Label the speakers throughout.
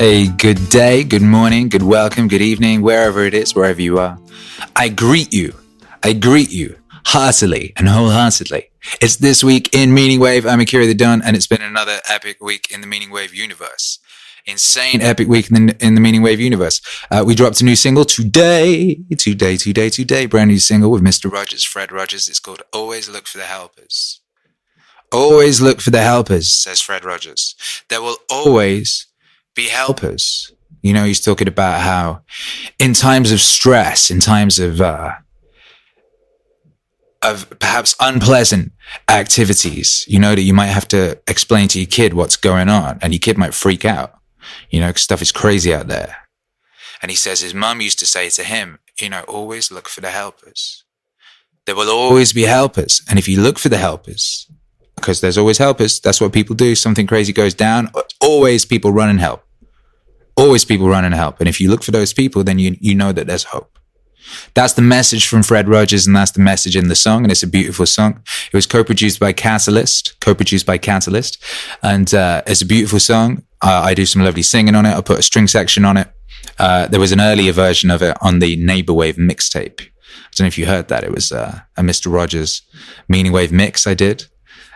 Speaker 1: A good day, good morning, good welcome, good evening, wherever it is, wherever you are. I greet you heartily and wholeheartedly. It's this week in Meaningwave. I'm Akira the Don, and it's been another epic week in the Meaningwave universe. Insane epic week in the Meaningwave universe. We dropped a new single today. Brand new single with Mr. Rogers, Fred Rogers. It's called Always Look for the Helpers. Always look for the helpers, says Fred Rogers. There will always be helpers. You know, he's talking about how in times of stress, in times of perhaps unpleasant activities, you know, that you might have to explain to your kid what's going on, and your kid might freak out, you know, 'cause stuff is crazy out there. And he says his mum used to say to him, you know, always look for the helpers. There will always be helpers. And if you look for the helpers, because there's always helpers, that's what people do. Something crazy goes down, always people run and help. Always people run and help. And if you look for those people, then you know that there's hope. That's the message from Fred Rogers, and that's the message in the song, and it's a beautiful song. It was co-produced by Catalyst, and it's a beautiful song. I do some lovely singing on it. I put a string section on it. There was an earlier version of it on the Meaningwave mixtape. I don't know if you heard that. It was a Mr. Rogers Meaningwave mix I did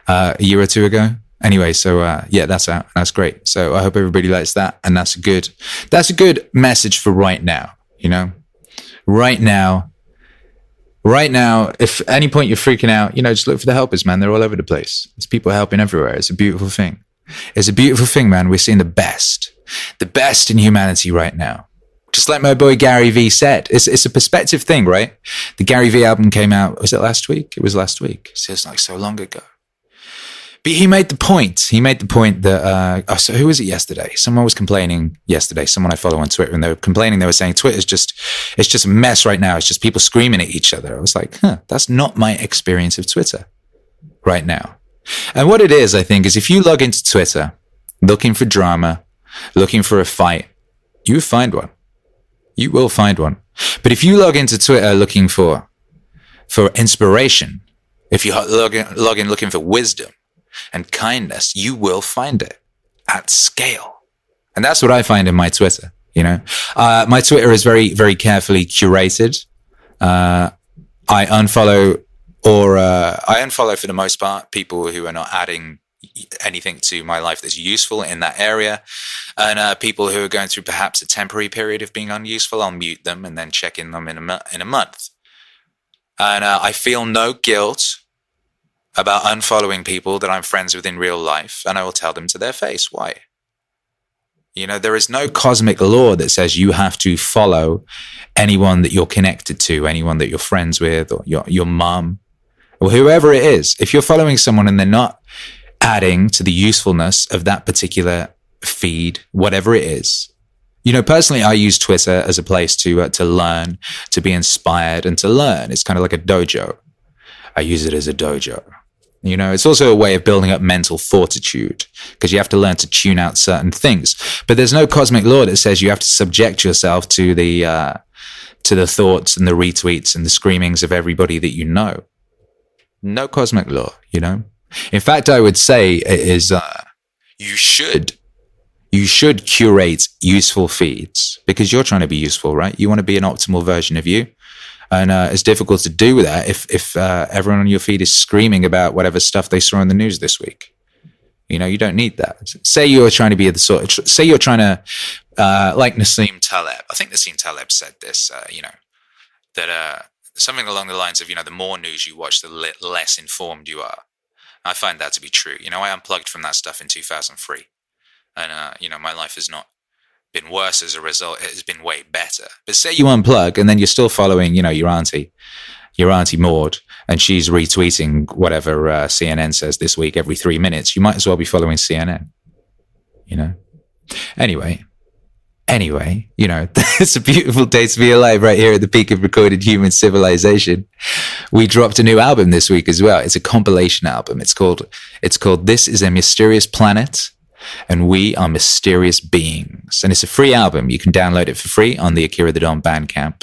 Speaker 1: a year or two ago. Anyway, so yeah, that's out. That's great. So I hope everybody likes that, and that's a good message for right now. You know, right now. If at any point you're freaking out, you know, just look for the helpers, man. They're all over the place. There's people helping everywhere. It's a beautiful thing. It's a beautiful thing, man. We're seeing the best in humanity right now. Just like my boy Gary V said, it's a perspective thing, right? The Gary V album came out. Was it last week? It was last week. It feels like so long ago. But he made the point. That, so who was it yesterday? Someone was complaining yesterday, someone I follow on Twitter, and they were complaining. They were saying Twitter's it's just a mess right now. It's just people screaming at each other. I was like, that's not my experience of Twitter right now. And what it is, I think, is if you log into Twitter looking for drama, looking for a fight, you find one. You will find one. But if you log into Twitter looking for inspiration, if you log in looking for wisdom and kindness, you will find it at scale. And that's what I find in my Twitter, you know. My Twitter is very, very carefully curated. I unfollow for the most part people who are not adding anything to my life that's useful in that area. And people who are going through perhaps a temporary period of being unuseful, I'll mute them and then check in them in a month. And I feel no guilt about unfollowing people that I'm friends with in real life, and I will tell them to their face why. You know, there is no cosmic law that says you have to follow anyone that you're connected to, anyone that you're friends with, or your mom, or whoever it is. If you're following someone and they're not adding to the usefulness of that particular feed, whatever it is. You know, personally, I use Twitter as a place to learn, to be inspired, and to learn. It's kind of like a dojo. I use it as a dojo. You know, it's also a way of building up mental fortitude, because you have to learn to tune out certain things. But there's no cosmic law that says you have to subject yourself to the thoughts and the retweets and the screamings of everybody that you know. No cosmic law, you know. In fact, I would say it is you should curate useful feeds, because you're trying to be useful, right? You want to be an optimal version of you. And it's difficult to do that if everyone on your feed is screaming about whatever stuff they saw in the news this week. You know, you don't need that. Say you're trying to be say you're trying to, like Nassim Taleb. I think Nassim Taleb said this, you know, that something along the lines of, you know, the more news you watch, the less informed you are. I find that to be true. You know, I unplugged from that stuff in 2003. And, you know, my life has not been worse as a result. It has been way better. But say you unplug and then you're still following, you know, your auntie Maud, and she's retweeting whatever CNN says this week every 3 minutes. You might as well be following CNN, you know. Anyway, you know, it's a beautiful day to be alive right here at the peak of recorded human civilization. We dropped a new album this week as well. It's a compilation album. It's called This is a Mysterious Planet, and We Are Mysterious Beings. And it's a free album. You can download it for free on the Akira the Don Bandcamp.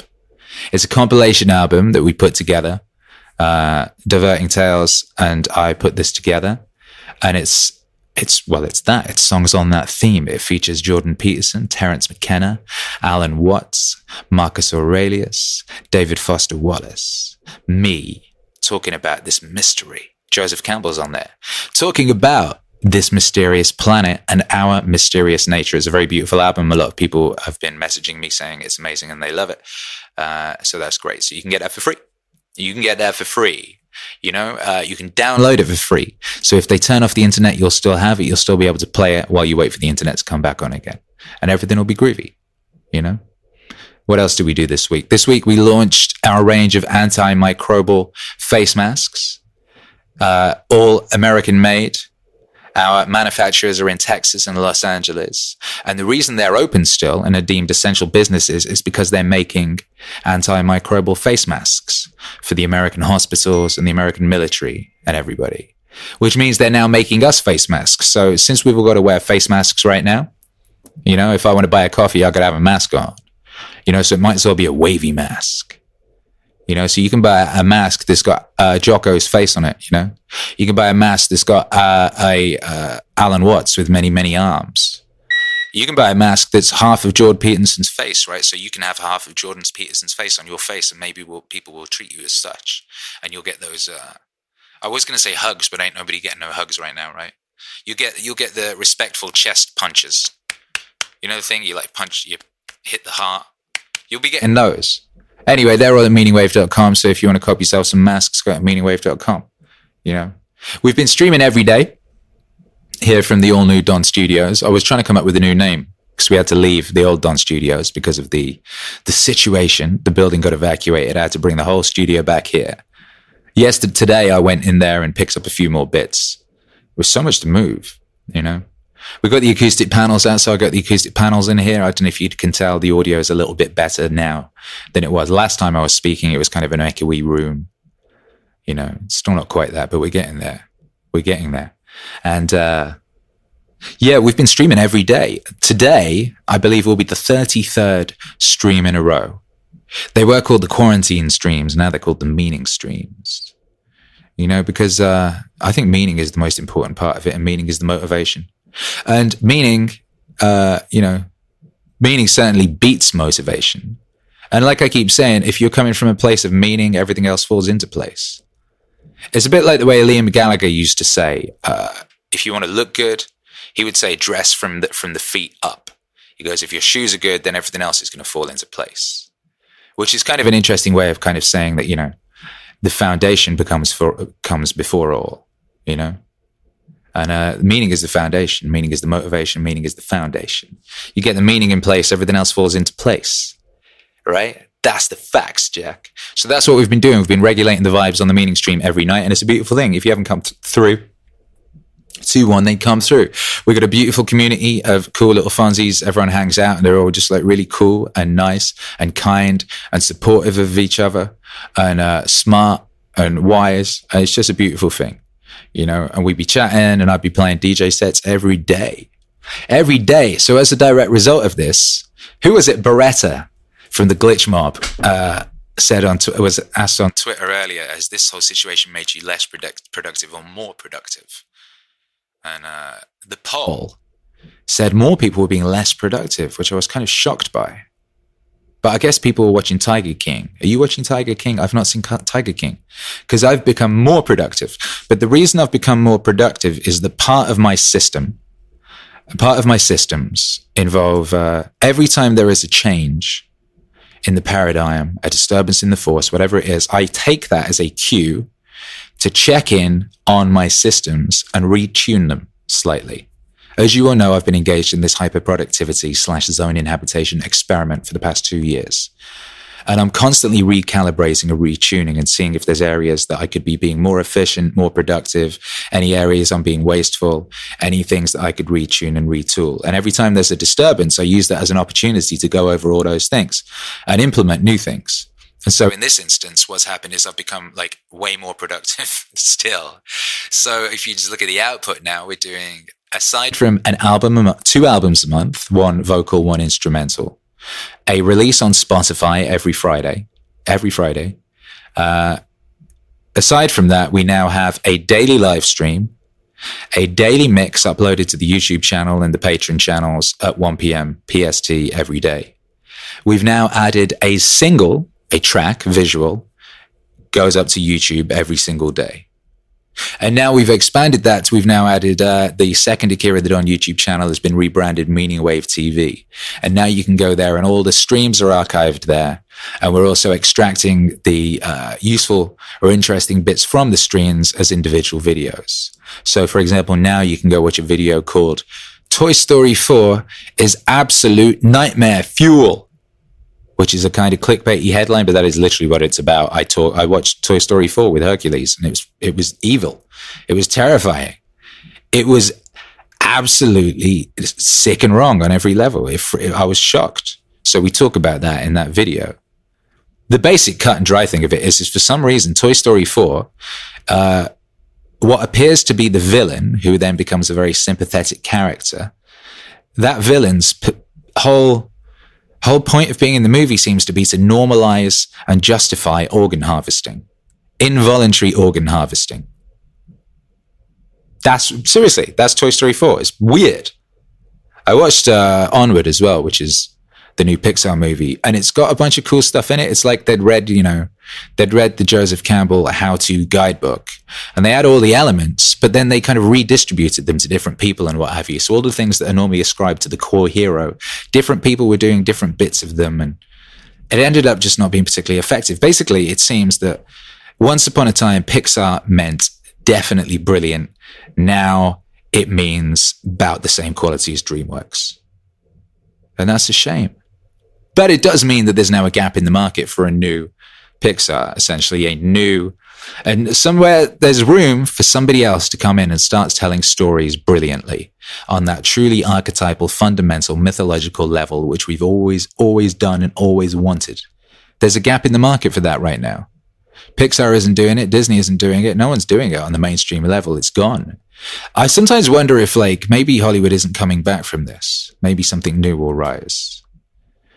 Speaker 1: It's a compilation album that we put together. Diverting Tales and I put this together. And it's it's that. It's songs on that theme. It features Jordan Peterson, Terence McKenna, Alan Watts, Marcus Aurelius, David Foster Wallace, me, talking about this mystery. Joseph Campbell's on there, talking about this mysterious planet and our mysterious nature. Is a very beautiful album. A lot of people have been messaging me saying it's amazing and they love it. So that's great. So you can get that for free. You can get that for free. You can download it for free. So if they turn off the internet, you'll still have it. You'll still be able to play it while you wait for the internet to come back on again. And everything will be groovy, What else did we do this week? This week we launched our range of antimicrobial face masks, all American made. Our manufacturers are in Texas and Los Angeles. And the reason they're open still and are deemed essential businesses is because they're making antimicrobial face masks for the American hospitals and the American military and everybody, which means they're now making us face masks. So since we've all got to wear face masks right now, if I want to buy a coffee, I got to have a mask on, so it might as well be a wavy mask. So you can buy a mask that's got Jocko's face on it, You can buy a mask that's got Alan Watts with many, many arms. You can buy a mask that's half of Jordan Peterson's face, right? So you can have half of Jordan Peterson's face on your face, and maybe people will treat you as such. And you'll get those, I was going to say hugs, but ain't nobody getting no hugs right now, right? You'll get the respectful chest punches. The thing, you punch, you hit the heart. You'll be getting those. Anyway, they're all at meaningwave.com. So if you want to copy yourself some masks, go to meaningwave.com. We've been streaming every day here from the all new Don Studios. I was trying to come up with a new name because we had to leave the old Don Studios because of the situation. The building got evacuated. I had to bring the whole studio back here. Today I went in there and picked up a few more bits. There was so much to move, We've got the acoustic panels out, so I got the acoustic panels in here. I don't know if you can tell the audio is a little bit better now than it was. Last time I was speaking, it was kind of an echoey room. It's still not quite that, but we're getting there. And we've been streaming every day. Today, I believe, will be the 33rd stream in a row. They were called the quarantine streams. Now they're called the meaning streams. Because I think meaning is the most important part of it, and meaning is the motivation. And meaning, meaning certainly beats motivation. And like I keep saying, if you're coming from a place of meaning, everything else falls into place. It's a bit like the way Liam Gallagher used to say, if you want to look good, he would say dress from the feet up. He goes, if your shoes are good, then everything else is going to fall into place. Which is kind of an interesting way of kind of saying that, the foundation comes before all, And meaning is the foundation, meaning is the motivation, meaning is the foundation. You get the meaning in place, everything else falls into place, right? That's the facts, Jack. So that's what we've been doing. We've been regulating the vibes on the meaning stream every night, and it's a beautiful thing. If you haven't come through, 2-1, then come through. We've got a beautiful community of cool little funsies. Everyone hangs out, and they're all just really cool and nice and kind and supportive of each other and smart and wise. And it's just a beautiful thing. And we'd be chatting and I'd be playing DJ sets every day. So as a direct result of this, who was it? Beretta from the Glitch Mob was asked on Twitter earlier, has this whole situation made you less productive or more productive? And the poll said more people were being less productive, which I was kind of shocked by. But I guess people were watching Tiger King. Are you watching Tiger King? I've not seen Tiger King because I've become more productive. But the reason I've become more productive is that part of my systems involve every time there is a change in the paradigm, a disturbance in the force, whatever it is, I take that as a cue to check in on my systems and retune them slightly. As you all know, I've been engaged in this hyperproductivity/zone inhabitation experiment for the past 2 years. And I'm constantly recalibrating and retuning and seeing if there's areas that I could be being more efficient, more productive, any areas I'm being wasteful, any things that I could retune and retool. And every time there's a disturbance, I use that as an opportunity to go over all those things and implement new things. And so in this instance, what's happened is I've become way more productive still. So if you just look at the output now, we're doing, aside from an album, 2 albums a month, 1 vocal, 1 instrumental, a release on Spotify every Friday. Aside from that, we now have a daily live stream a daily mix uploaded to the YouTube channel and the Patreon channels at 1 p.m. PST every day. We've now added a track, visual, goes up to YouTube every single day. And now we've expanded that. We've now added the second Akira the Don YouTube channel has been rebranded Meaningwave TV. And now you can go there and all the streams are archived there. And we're also extracting the useful or interesting bits from the streams as individual videos. So, for example, now you can go watch a video called Toy Story 4 is Absolute Nightmare Fuel, which is a kind of clickbaity headline, but that is literally what it's about. I watched Toy Story 4 with Hercules, and it was evil. It was terrifying. It was absolutely sick and wrong on every level. I was shocked. So we talk about that in that video. The basic cut and dry thing of it is for some reason, Toy Story 4, what appears to be the villain, who then becomes a very sympathetic character, that villain's whole point of being in the movie seems to be to normalize and justify organ harvesting, involuntary organ harvesting. That's Toy Story 4. It's weird. I watched Onward as well, which is the new Pixar movie, and it's got a bunch of cool stuff in it. It's like they'd read the Joseph Campbell how-to guidebook, and they had all the elements, but then they kind of redistributed them to different people and what have you. So all the things that are normally ascribed to the core hero, different people were doing different bits of them, and it ended up just not being particularly effective. Basically, it seems that once upon a time, Pixar meant definitely brilliant. Now it means about the same quality as DreamWorks. And that's a shame. But it does mean that there's now a gap in the market for a new Pixar, essentially and somewhere there's room for somebody else to come in and start telling stories brilliantly on that truly archetypal, fundamental, mythological level, which we've always done and always wanted. There's a gap in the market for that right now. Pixar isn't doing it. Disney isn't doing it. No one's doing it on the mainstream level. It's gone. I sometimes wonder if maybe Hollywood isn't coming back from this. Maybe something new will rise.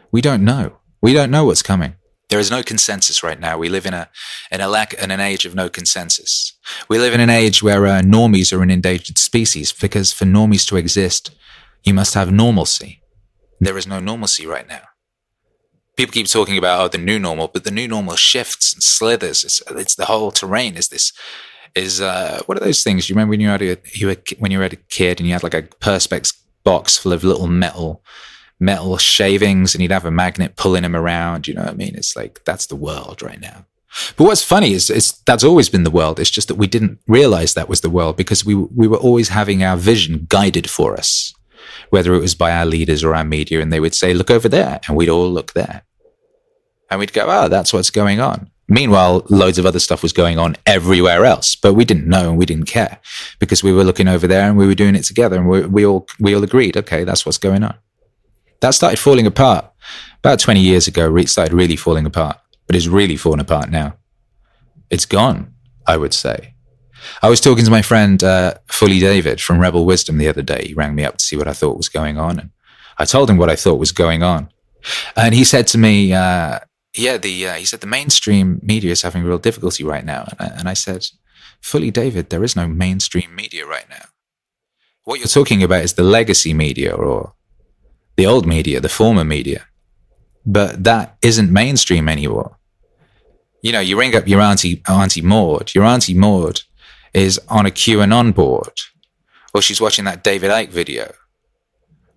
Speaker 1: We don't know. We don't know what's coming. There is no consensus right now. We live in an age of no consensus. We live in an age where normies are an endangered species, because for normies to exist, you must have normalcy. There is no normalcy right now. People keep talking about the new normal, but the new normal shifts and slithers. It's the whole terrain. What are those things? You remember when you were a kid and you had like a Perspex box full of little metal shavings, and you'd have a magnet pulling them around. You know what I mean? It's like, that's the world right now. But what's funny is that's always been the world. It's just that we didn't realize that was the world because we were always having our vision guided for us, whether it was by our leaders or our media, and they would say, look over there, and we'd all look there. And we'd go, oh, that's what's going on. Meanwhile, loads of other stuff was going on everywhere else, but we didn't know and we didn't care because we were looking over there and we were doing it together, and we all agreed, okay, that's what's going on. That started falling apart about 20 years ago. It started really falling apart, but it's really fallen apart now. It's gone, I would say. I was talking to my friend, Fully David from Rebel Wisdom the other day. He rang me up to see what I thought was going on, and I told him what I thought was going on. And he said to me, he said the mainstream media is having real difficulty right now. And I said, Fully David, there is no mainstream media right now. What you're talking about is the legacy media or the old media, the former media. But that isn't mainstream anymore. You know, you ring up your Auntie Maud. Your Auntie Maud is on a QAnon board, or she's watching that David Icke video,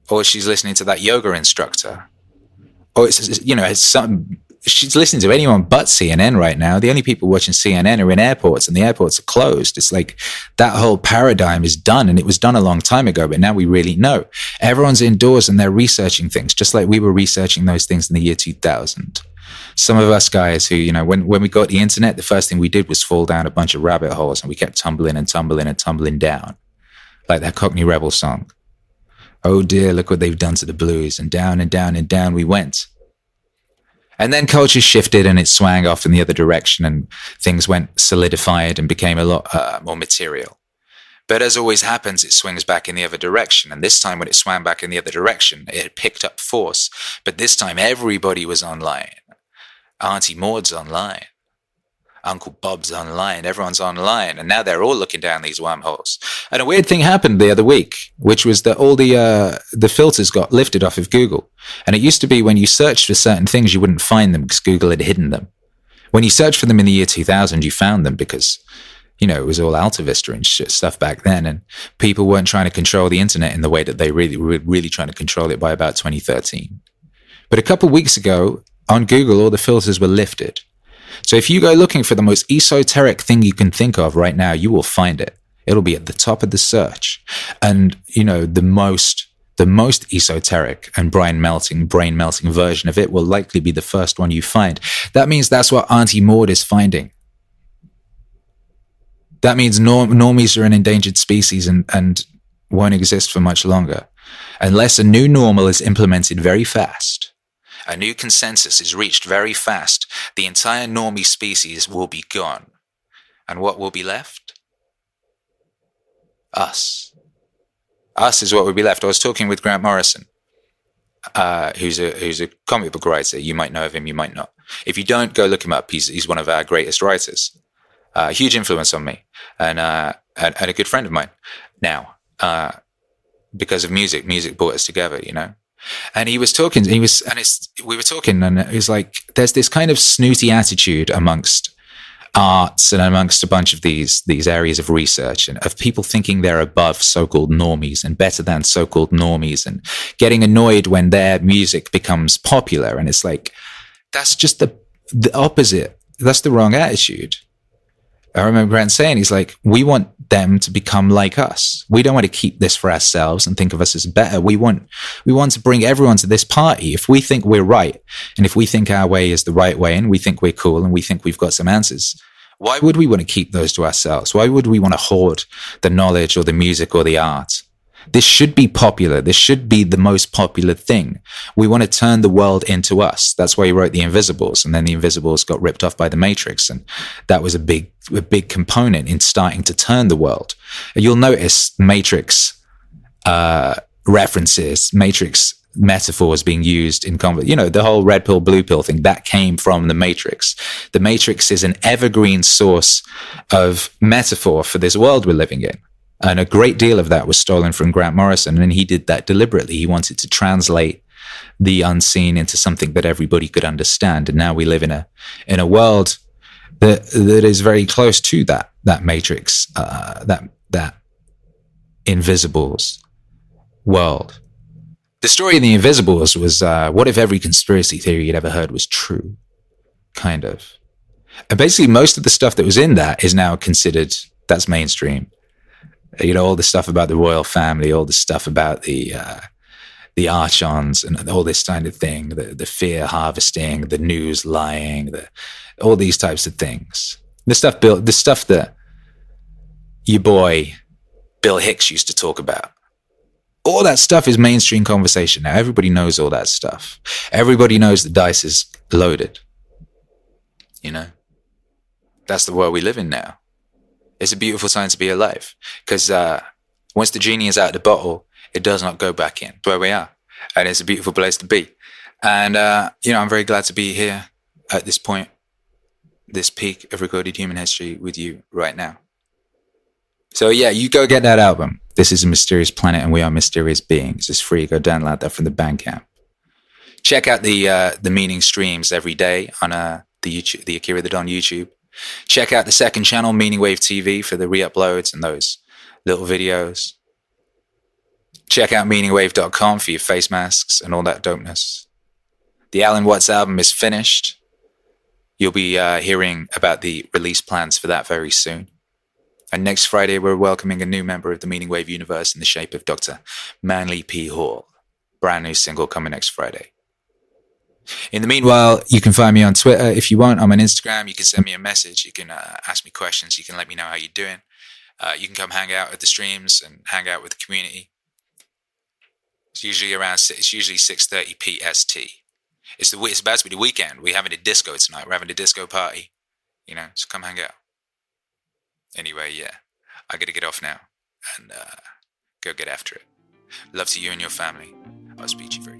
Speaker 1: or she's listening to that yoga instructor, or she's listening to anyone but CNN right now. The only people watching CNN are in airports, and the airports are closed. It's like that whole paradigm is done, and it was done a long time ago, but now we really know. Everyone's indoors and they're researching things, just like we were researching those things in the year 2000. Some of us guys who, when we got the internet, the first thing we did was fall down a bunch of rabbit holes, and we kept tumbling and tumbling and tumbling down, like that Cockney Rebel song. Oh dear, look what they've done to the blues, and down and down and down we went. And then culture shifted and it swang off in the other direction, and things went solidified and became a lot more material. But as always happens, it swings back in the other direction. And this time when it swung back in the other direction, it had picked up force. But this time everybody was online. Auntie Maud's online. Uncle Bob's online, everyone's online, and now they're all looking down these wormholes. And a weird thing happened the other week, which was that all the filters got lifted off of Google. And it used to be when you searched for certain things, you wouldn't find them because Google had hidden them. When you searched for them in the year 2000, you found them because, it was all Alta Vista and stuff back then, and people weren't trying to control the internet in the way that they were really trying to control it by about 2013. But a couple of weeks ago, on Google, all the filters were lifted. So if you go looking for the most esoteric thing you can think of right now, you will find it. It'll be at the top of the search. And, the most esoteric and brain melting version of it will likely be the first one you find. That means that's what Auntie Maud is finding. That means normies are an endangered species and won't exist for much longer. Unless a new normal is implemented very fast. A new consensus is reached very fast. The entire normie species will be gone. And what will be left? Us. Us is what will be left. I was talking with Grant Morrison, who's a comic book writer. You might know of him, you might not. If you don't, go look him up. He's one of our greatest writers. A huge influence on me, and a good friend of mine now, because of music. Music brought us together, And we were talking, and it was like, there's this kind of snooty attitude amongst arts and amongst a bunch of these areas of research, and of people thinking they're above so-called normies and better than so-called normies, and getting annoyed when their music becomes popular. And it's like, that's just the opposite. That's the wrong attitude. I remember Grant saying, he's like, we want them to become like us. We don't want to keep this for ourselves and think of us as better. We want to bring everyone to this party. If we think we're right, and if we think our way is the right way, and we think we're cool, and we think we've got some answers, why would we want to keep those to ourselves? Why would we want to hoard the knowledge or the music or the art? This should be popular. This should be the most popular thing. We want to turn the world into us. That's why he wrote The Invisibles, and then The Invisibles got ripped off by The Matrix, and that was a big component in starting to turn the world. You'll notice Matrix references, Matrix metaphors being used in the whole red pill, blue pill thing, that came from The Matrix. The Matrix is an evergreen source of metaphor for this world we're living in. And a great deal of that was stolen from Grant Morrison, and he did that deliberately. He wanted to translate the unseen into something that everybody could understand. And now we live in a world that is very close to that Matrix, that Invisibles world. The story in The Invisibles was, what if every conspiracy theory you'd ever heard was true? Kind of. And basically most of the stuff that was in that is now considered, that's mainstream. All the stuff about the royal family, all the stuff about the archons and all this kind of thing, the fear harvesting, the news lying, all these types of things. The stuff that your boy Bill Hicks used to talk about. All that stuff is mainstream conversation now. Everybody knows all that stuff. Everybody knows the dice is loaded. That's the world we live in now. It's a beautiful time to be alive, because once the genie is out of the bottle, it does not go back in. It's where we are, and it's a beautiful place to be. And I'm very glad to be here at this point, this peak of recorded human history with you right now. So yeah, you go get that album. This is a Mysterious Planet, and we are mysterious beings. It's free. Go download that from the Bandcamp. Check out the Meaning streams every day on the Akira the Don YouTube. Check out the second channel, Meaningwave TV, for the re-uploads and those little videos. Check out meaningwave.com for your face masks and all that dopeness. The Alan Watts album is finished. You'll be hearing about the release plans for that very soon. And next Friday, we're welcoming a new member of the Meaningwave universe in the shape of Dr. Manly P. Hall. Brand new single coming next Friday. In the meanwhile, you can find me on Twitter if you want. I'm on Instagram. You can send me a message. You can ask me questions. You can let me know how you're doing. You can come hang out at the streams and hang out with the community. It's usually 6:30 PST. It's about to be the weekend. We're having a disco tonight. We're having a disco party. So come hang out. Anyway, yeah, I got to get off now and go get after it. Love to you and your family. I'll speak to you very soon.